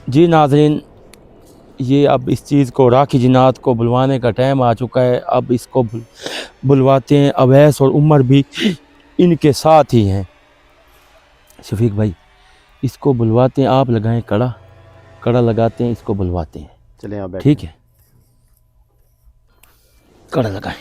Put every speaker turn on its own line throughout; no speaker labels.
जी नाज़रीन, ये अब इस चीज़ को राखी जिन्नात को बुलवाने का टाइम आ चुका है। अब इसको बुलवाते हैं। अवैस और उमर भी इनके साथ ही हैं। शफीक भाई, इसको बुलवाते हैं। आप लगाएं कड़ा, कड़ा लगाते हैं, इसको बुलवाते हैं।
चले आप बैठे।
ठीक है, कड़ा लगाएं।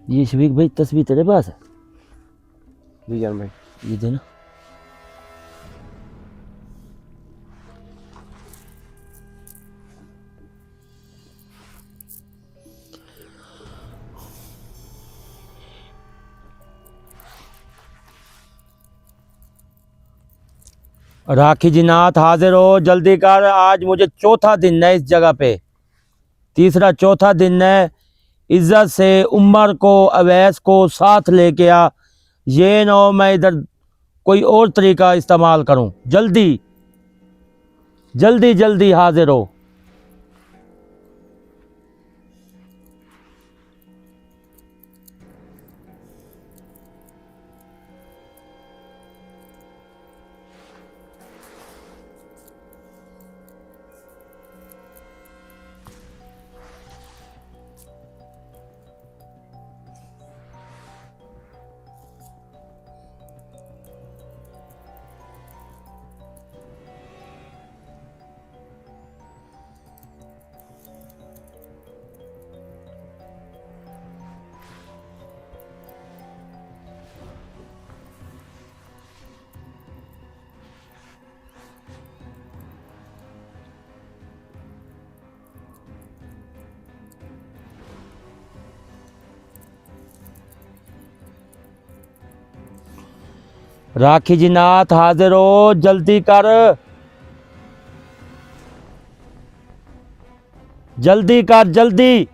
ये शफीक भाई तस्वीर तेरे पास है?
जी जान भाई।
ये देना। राखी जिन्नात हाजिर हो, जल्दी कर। आज मुझे चौथा दिन है इस जगह पे, तीसरा चौथा दिन है। इज्जत से उमर को, अवैस को साथ लेके आ। ये ना हो मैं इधर कोई और तरीका इस्तेमाल करूं। जल्दी जल्दी जल्दी हाजिर हो। राखी जिन्नात हाजिर हो, जल्दी कर, जल्दी कर, जल्दी।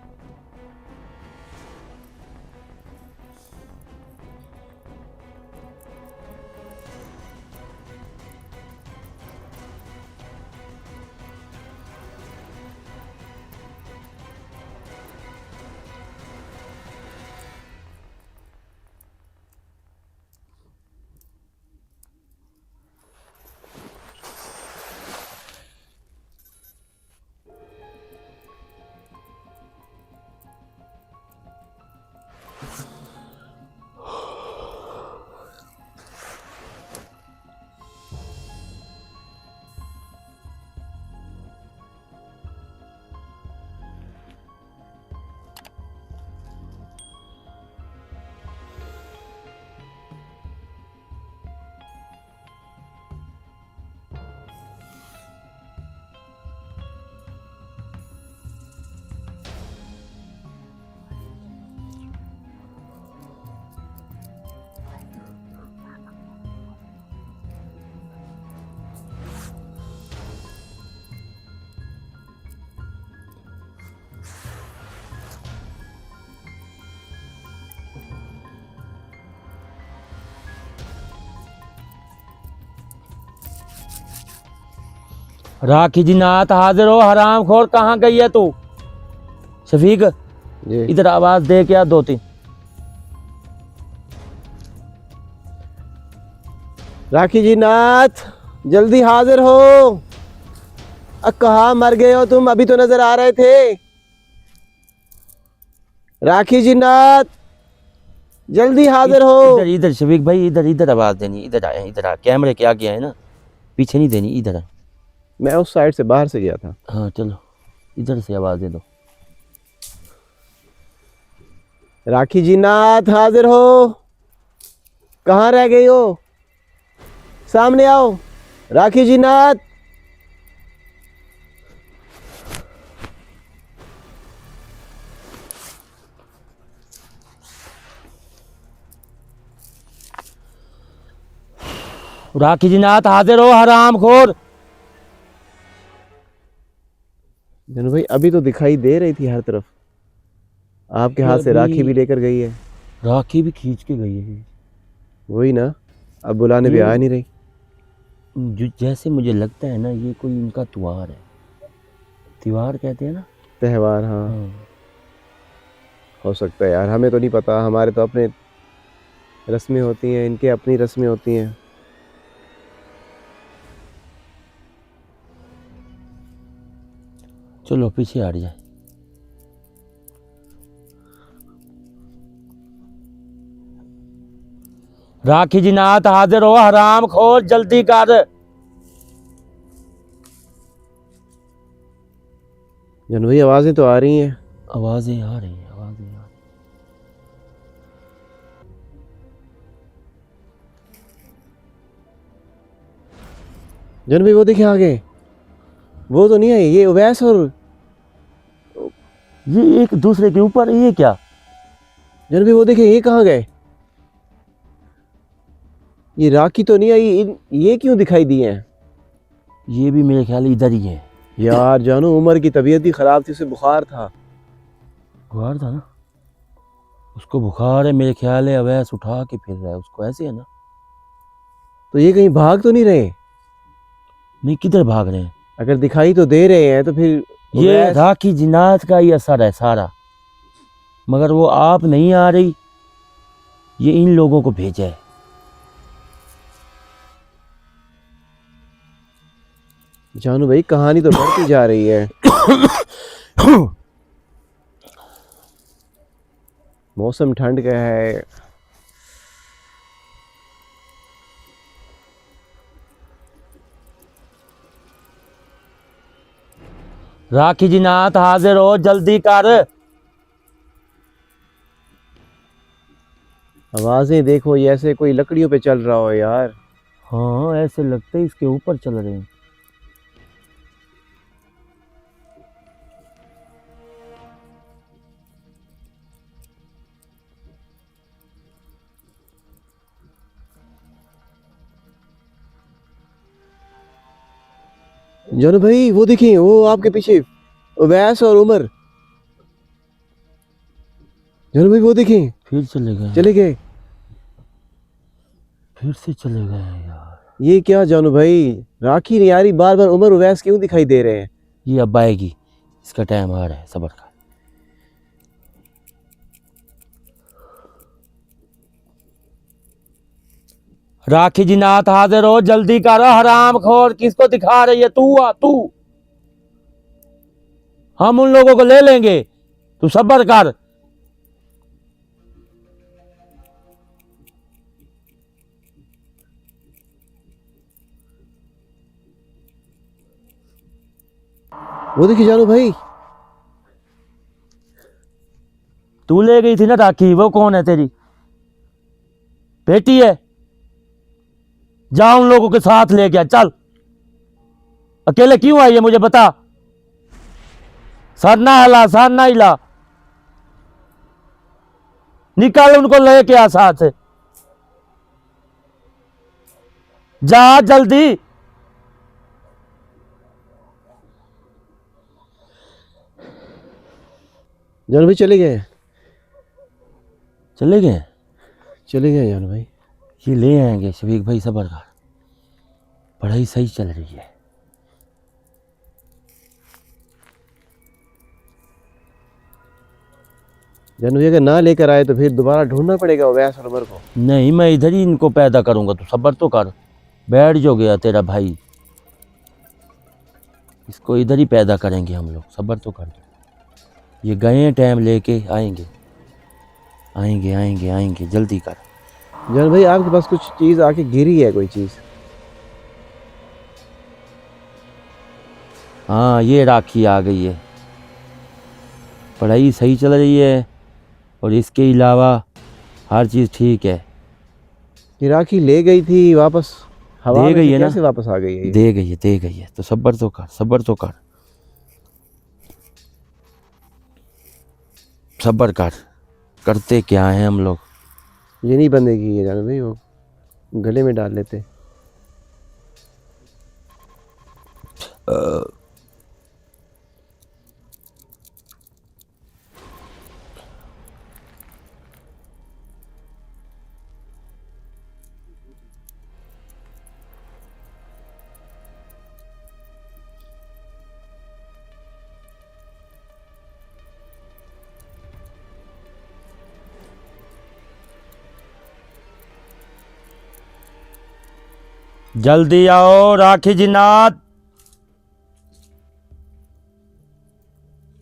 राखी जिन्नात हाजिर हो। हराम खोर, कहाँ गई है तू? शफीक,
जी
इधर आवाज दे क्या दो तीन।
राखी जिन्नात जल्दी हाजिर हो। कहाँ मर गए हो तुम? अभी तो नजर आ रहे थे। राखी जिन्नात जल्दी हाजिर हो।
इधर इधर शफीक भाई, इधर इधर आवाज देनी। इधर आए, इधर आ। कैमरे के आगे है ना, पीछे नहीं देनी। इधर आ।
मैं उस साइड से बाहर से गया था।
हाँ चलो, इधर से आवाज दे दो।
राखी जिन्नात हाजिर हो। कहाँ रह गई हो? सामने आओ राखी जिन्नात।
राखी जिन्नात हाजिर हो। हराम खोर।
जनू भाई अभी तो दिखाई दे रही थी हर तरफ। आपके हाथ से राखी भी लेकर गई है।
राखी भी खींच के गई है।
वही ना, अब बुलाने भी
ये
आ नहीं रही।
जो जैसे मुझे लगता है ना, ये कोई इनका त्योहार है। त्योहार कहते हैं ना।
त्योहार, हाँ।
हाँ।
हो सकता है यार, हमें तो नहीं पता, हमारे तो अपने रस्में होती हैं, इनके अपनी रस्में होती हैं।
चलो पीछे हट जाए। राखी जी नाथ हाजिर हो, हराम खोर जल्दी कर।
जन भाई आवाजें तो आ रही हैं।
आवाजें आ रही हैं, आवाजें आ रही
जन भाई वो देखिए आगे, वो तो नहीं है, ये उवैस और
हैं। ये एक दूसरे के ऊपर, ये क्या?
जन भाई वो देखिए, ये कहाँ गए? ये राखी तो नहीं आई, ये क्यों दिखाई दिए हैं?
ये भी मेरे ख्याल इधर ही है।
यार जानू, उमर की तबीयत ही खराब थी, उसे बुखार था।
बुखार था ना, उसको बुखार है मेरे ख्याल है। अवैस उठा के फिर रहा है उसको, ऐसे है ना।
तो ये कहीं भाग तो नहीं रहे?
नहीं, किधर भाग रहे हैं?
अगर दिखाई तो दे रहे हैं तो फिर
ये
उवैस।
राखी जिनात का ही असर है सारा, मगर वो आप नहीं आ रही। ये इन लोगों को भेजा है।
जानू भाई, कहानी तो बढ़ती जा रही है। मौसम ठंड का है।
राखी जिनात हाजिर हो, जल्दी कर।
आवाजें देखो, ये ऐसे कोई लकड़ियों पे चल रहा हो यार।
हाँ, ऐसे लगता है इसके ऊपर चल रहे हैं।
जानू भाई वो देखिए, वो आपके पीछे उवैस और उमर। जानू भाई वो देखिए,
फिर चले गए,
चले गए।
फिर से चले गए यार।
ये क्या जानू भाई, राखी नहीं आ रही, बार बार उमर उवैस क्यों दिखाई दे रहे हैं?
ये अब आएगी, इसका टाइम आ रहा है, सबर का। राखी जी नाथ हाजिर हो, जल्दी करो। हराम खोर किसको दिखा रही है? तू आ तू। हम उन लोगों को ले लेंगे, तू सबर कर।
वो देखिए जानू भाई,
तू ले गई थी ना राखी, वो कौन है तेरी बेटी है? जा उन लोगों के साथ ले गया, चल। अकेले क्यों आई है मुझे बता। सर ना हिला, सर ना हिला। निकाल उनको, लेके आ साथ। जा जल्दी।
जानू भाई चले गए,
चले गए।
चले गए जानू भाई।
ये ले आएंगे शफीक भाई, सबर कर। पढ़ाई सही चल रही है।
जानू भाई अगर ना लेकर आए तो फिर दोबारा ढूंढना पड़ेगा उवैस और उमर को।
नहीं, मैं इधर ही इनको पैदा करूंगा, तू सबर तो कर। बैठ जो गया तेरा भाई, इसको इधर ही पैदा करेंगे हम लोग, सबर तो कर। ये गए टाइम लेके, आएंगे आएंगे आएंगे आएंगे, जल्दी कर।
जानू भाई आपके पास कुछ चीज आके गिरी है, कोई चीज?
हाँ, ये राखी आ गई है। पढ़ाई सही चल रही है और इसके अलावा हर चीज़ ठीक है।
ये राखी ले गई थी वापस, हवा
दे
में
गई
से
है ना,
कैसे वापस आ गई है ये?
दे गई है, दे गई है, तो सबर तो कर, सबर तो कर, सबर कर। करते क्या हैं हम लोग।
ये नहीं बंदेगी ये जानू भाई, वो गले में डाल लेते।
जल्दी आओ राखी जी नाथ,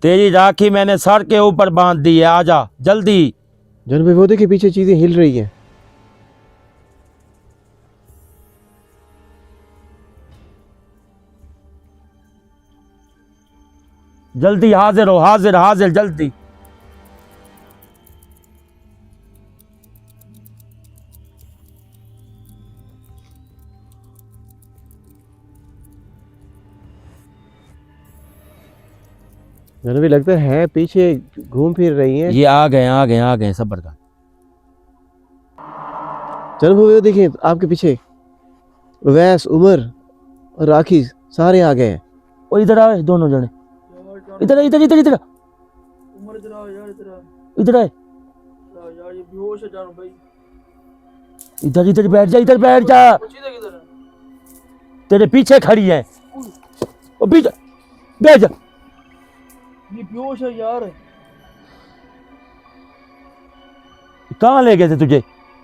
तेरी राखी मैंने सर के ऊपर बांध दी है, आजा जल्दी।
जानू भाई वो देखिए पीछे चीजें हिल रही हैं।
जल्दी हाजिर हो, हाजिर हाजिर जल्दी।
जानू भाई लगता है पीछे घूम फिर रही हैं।
ये आ गए सबर का।
जानू भाई वो देखिए आपके पीछे उवैस, उमर और राखी सारे आ गए हैं।
और इधर आए दोनों जने, इधर इधर इधर इधर
उमर इधर आओ यार, इधर आओ
इधर आए,
यार ये बेहोश है जानू भाई।
इधर इधर बैठ जा, इधर बैठ जा,
सीधा किधर है?
तेरे पीछे खड़ी है। ओ पीछे बैठ जा।
ये बेहोश है यार।
कहाँ ले गए थे तुझे?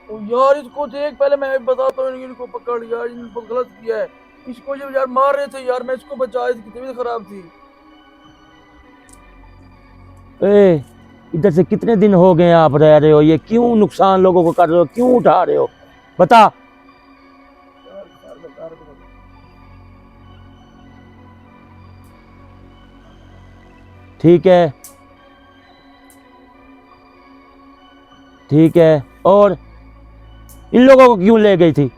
ओ यार इसको देख, पहले मैं बताता हूँ इनको पकड़ यार, इन्होंने बहुत गलत किया है। इसको जब यार मार रहे थे यार, मैं इसको बचाया, इसकी तबीयत खराब थी।
ए, इधर से कितने दिन हो गए आप रह रहे हो? ये क्यों नुकसान लोगों को कर रहे हो, क्यों उठा रहे हो, बता।
यार बता रहे थे।
ठीक है ठीक है, और इन लोगों को क्यों ले गई थी?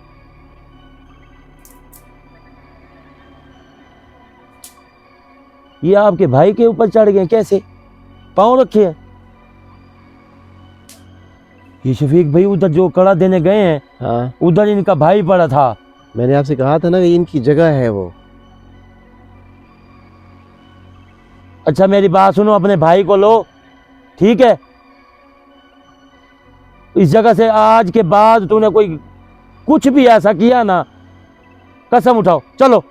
ये आपके भाई के ऊपर चढ़ गए कैसे? पाँव रखे हैं? ये शफीक भाई उधर जो कड़ा देने गए हैं,
हाँ
उधर इनका भाई पड़ा था।
मैंने आपसे कहा था ना कि इनकी जगह है वो।
अच्छा मेरी बात सुनो, अपने भाई को लो, ठीक है? इस जगह से आज के बाद तूने कोई कुछ भी ऐसा किया ना, कसम उठाओ, चलो।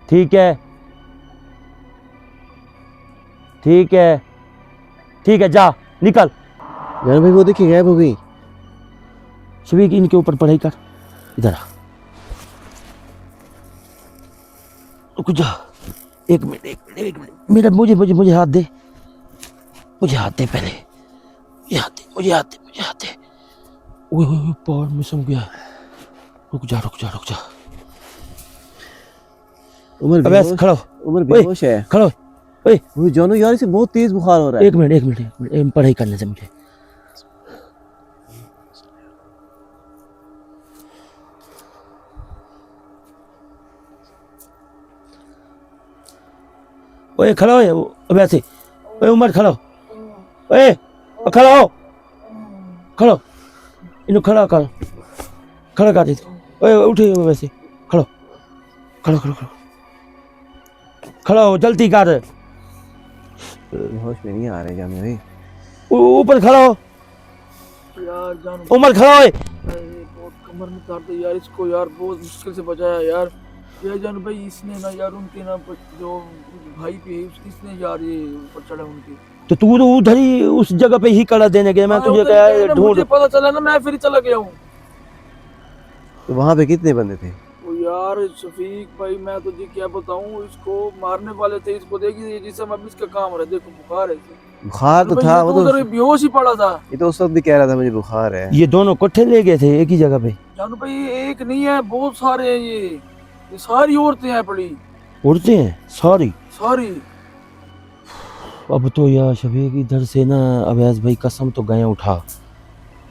ठीक है ठीक है ठीक है, जा निकल।
जानू भाई वो देखिए गायब हो गई।
शफीक इनके ऊपर पढ़ाई कर, इधर आ, रुक जा, एक मिनट एक मिनट एक मिनट, मेरा मुझे मुझे मुझे हाथ दे, मुझे हाथ दे पहले, मुझे हाथ दे, मुझे हाथ दे, मुझे हाथ दे। ओए ओए ओए, पावर में सम गया, रुक जा रुक जा रुक जा।
उमर
अबे
बेहोश,
खड़ो,
उमर
ओए,
बेहोश है।
खड़ो, ओए
वो जानू यार इसे बहुत तेज बुखार हो रहा है।
एक मिनट एक मिनट एक मिनट, पढ़ाई करने से मुझे। ओए खड़ा हो वैसे, ओए उमर खड़ा हो, ओए खड़ा हो, खड़ो, इन्हें खड़ा कर, खड़ा कर दे, ओए उठे वैसे, खड़ो खड़ो खड़ो खड़ो, खड़ा हो जल्दी कर,
होश में नहीं आ रहे जानू भाई।
ऊपर खड़ा हो,
यार जानू
उमर खड़ा हो।
बहुत कमर में दर्द है यार, इसको यार बहुत मुश्किल से बचाया यार। यार जानू भाई इसने ना यार उनके ना जो भाई पे है इसने यार ये ऊपर चढ़ा उनके।
तो तू तो उधर ही उस जगह पे ही कड़ा देने गया, मैं
हाँ,
तुझे
उधर ही
क्या
गए ना,
ढूंढ।
मुझे पता चला ना, मैं फिर चला गया हूँ।
तो वहाँ पे कितने बंदे थे?
वो यार शफीक भाई मैं तुझे क्या बताऊँ, इसको मारने वाले थे, इसको देखिए जिसम अब इसका काम रहा, देखो बुखार है इसे।
बुखार तो
भाई,
था,
ये
वो
तो
तो
उधर बेहोश ही पड़ा था।
ये तो उस वक्त भी कह रहा था मुझे बुखार है।
ये दोनों इकट्ठे ले गए थे एक ही जगह पे?
जानू भाई एक नहीं है, बहुत सारे हैं ये सारी औरतें हैं पड़ी,
उड़ते हैं सॉरी।
सारी।
अब तो यार शफीक इधर से ना अवैस भाई कसम तो गए उठा,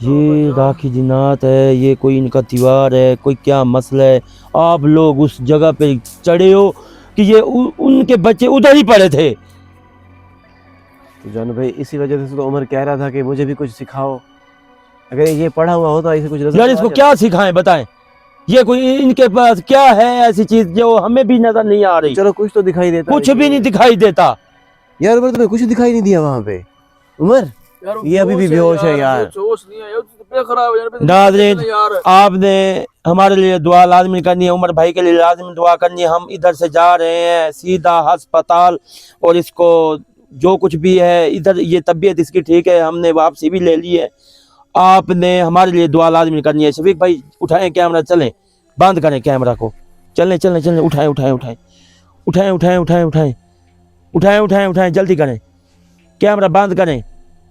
ये राखी जिन्नात है, ये कोई इनका त्योहार है, कोई क्या मसला है? आप लोग उस जगह पे चढ़े हो कि ये उनके बच्चे उधर ही पड़े थे।
तो जानू भाई इसी वजह से तो उमर कह रहा था कि मुझे भी कुछ सिखाओ। अगर ये पढ़ा हुआ होता इसे कुछ नजर
यार
तो आ
इसको
जाता।
क्या सिखाएं बताएं, ये कोई इनके पास क्या है ऐसी चीज जो हमें भी नजर नहीं आ रही?
चलो कुछ तो दिखाई देता।
कुछ भी नहीं दिखाई देता।
यार उमर तुम्हें कुछ दिखाई नहीं दिया वहाँ पे? उमर
यार वो
ये अभी भी बेहोश है यार।
होश नहीं है यार, तबीयत खराब है यार।
नाज़रीन,
यार
आपने हमारे लिए दुआ लाजमी करनी है, उमर भाई के लिए लाजमी दुआ करनी है। हम इधर से जा रहे हैं सीधा अस्पताल, और इसको जो कुछ भी है इधर, ये तबीयत इसकी ठीक है, हमने वापसी भी ले ली है। आपने हमारे लिए दुआ लाजमी करनी है। शफीक भाई उठाएं कैमरा, चलें, बंद करें कैमरा को, चलें चलें चलें, उठाएं उठाएं उठाएं उठाएं उठाएं उठाएं उठाएं उठाएं उठाएं उठाएं, जल्दी करें, कैमरा बंद करें।